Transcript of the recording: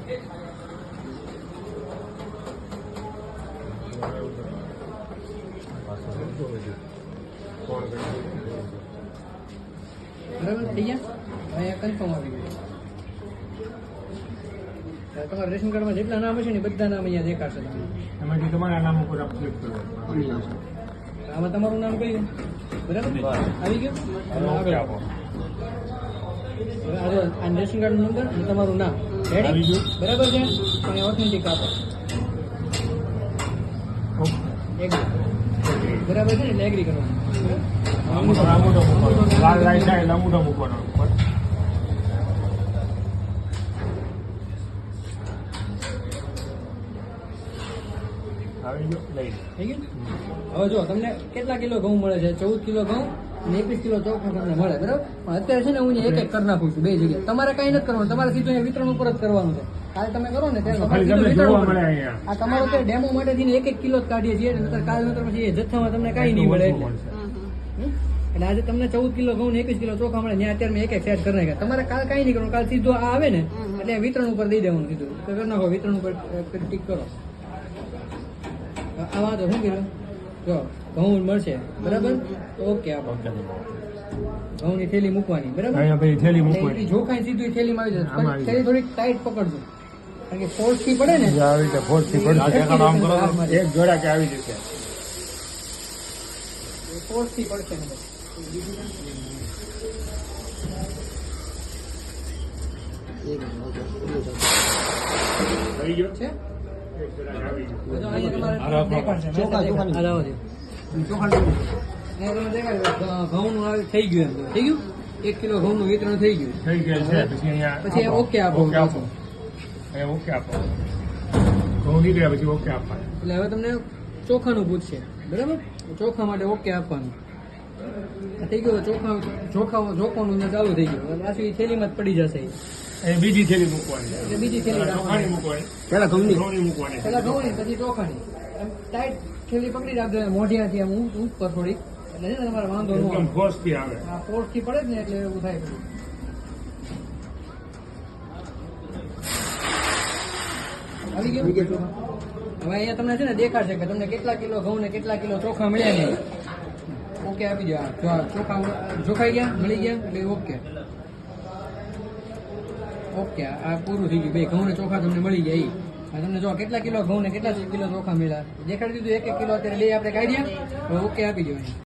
બરાબર થઈ ગયા. અહીંયા કન્ફર્મ આવી ગયું. તમારા રેશન કાર્ડમાં જેટલા નામ હશે ને બધા નામ અહીંયા દેખાશે તમને. એમાંથી તમારા નામ ઉપર ક્લિક કરો. આમાં તમારું નામ કઈ બરાબર આવી ગયું. ઓકે આપો. હવે આ રેશન કાર્ડ નંબર અને તમારું નામ આવી રેડી ગયું. બરાબર છે. પણ ઓથેન્ટિક આપો એગ્રી બરાબર છે ને એટલે એગ્રી કરવાનું. આમુટો મૂકવાનો. લાલ લાઈટ થાય એટલે આમુટો મૂકવાનો. આવી ગયો લઈ થઈ ગયું. હવે જો તમને કેટલા કિલો ઘઉં મળે છે? 14 કિલો ઘઉં અને 21 કિલો ચોખા તમને મળે બરાબર. પણ અત્યારે છે ને હું એક એક કરી નાખું છું બે જગ્યાએ. તમારે કઈ નથી કરવાનું, તમારે સીધું અહીંયા વિતરણ ઉપર જ કરવાનું છે. કાલે તમે કરો ને ત્યારે ખાલી તમને જોવા મળે અહીંયા. આ તમારો અત્યારે ડેમો માટે થઈને એક એક કિલો જ કાઢીએ છીએ. નતર કાલ નતર પછી એ જથ્થામાં તમને કઈ નહીં મળે એટલે. એટલે આજે તમને 14 કિલો ઘઉં ને 21 કિલો ચોખા મળે ત્યાં અત્યારે મેં એક એક સેટ કરી નાખ્યા. તમારે કાલ કઈ નહીં કરવાનું. કાલ સીધું આ આવે ને એટલે વિતરણ ઉપર દઈ દેવાનું સીધું. તો કરી નાખો વિતરણ ઉપર ટીક કરો. આ વાત શું કર્યું? જો ઘઉં મળશે બરાબર તો ઓકે આપો. ઘઉંની થેલી મૂકવાની બરાબર. અહીંયા પછી થેલી મૂકવાની. જોખાઈ સીધું થેલીમાં આવી જશે. થેલી થોડીક ટાઈટ પકડજો કારણ કે ફોર્સ થી પડે ને આવી રીતે ફોર્સથી પડશે. એક જોડા કે આવી જશે. ફોર્સ થી પડશે ને આવી ગયો છે. એક જોડા કે આવી ગયો. તો અહીંયા તમારે દેખાડશે. આ લાવો છો. અહીંયા તમે દેખાડો ઘઉંનું આવી થઈ ગયું એમ થઈ ગયું. 1 કિલો ઘઉંનું વિતરણ થઈ ગયું. થઈ ગયા છે. પછી અહીંયા પછી ઓકે આપો. ઓકે આપો. અહીંયા ઓકે આપો. ઘઉં નીકળ્યા પછી ઓકે આપવાનું. એટલે હવે તમને ચોખાનું પૂછશે બરાબર. ચોખા માટે ઓકે આપવાનું. આ થઈ ગયું. ચોખાનું ચાલુ થઈ ગયું. પાછું એ થેલીમાં જ પડી જશે. એ બીજી થેલી મૂકવાની. એટલે બીજી થેલી ચોખાની મૂકવાની. પેલા ઘઉંની મૂકવાની. પેલા ઘઉંની પછી ચોખાની એમ ટાઈટ થેલી પકડી રાખજો. મોઢિયાથી આમ ઉપર થોડીક એટલે છે ને તમારે વાંધો ન એકદમ આવે. ફોર્સથી આવે. આ ફોર્સ થી પડે જ ને એટલે એવું થાય બધું. આવી ગયું. હવે અહીંયા તમને છે ને દેખાડશે કે તમને કેટલા કિલો ઘઉં ને કેટલા કિલો ચોખા મળ્યા નહીં. ઓકે આપી દો. જો આ ચોખા જોખાઈ ગયા મળી ગયા એટલે ઓકે. ઓકે આ પૂરું થઈ ગયું. બે ઘઉં ને ચોખા તમને મળી ગયા. તમને જો કેટલા કિલો ઘઉં ને કેટલા કિલો ચોખા મળ્યા દેખાડી દીધું. 1 કિલો અત્યારે લઈ આપણે કાઢ્યા. ઓકે આપી દો.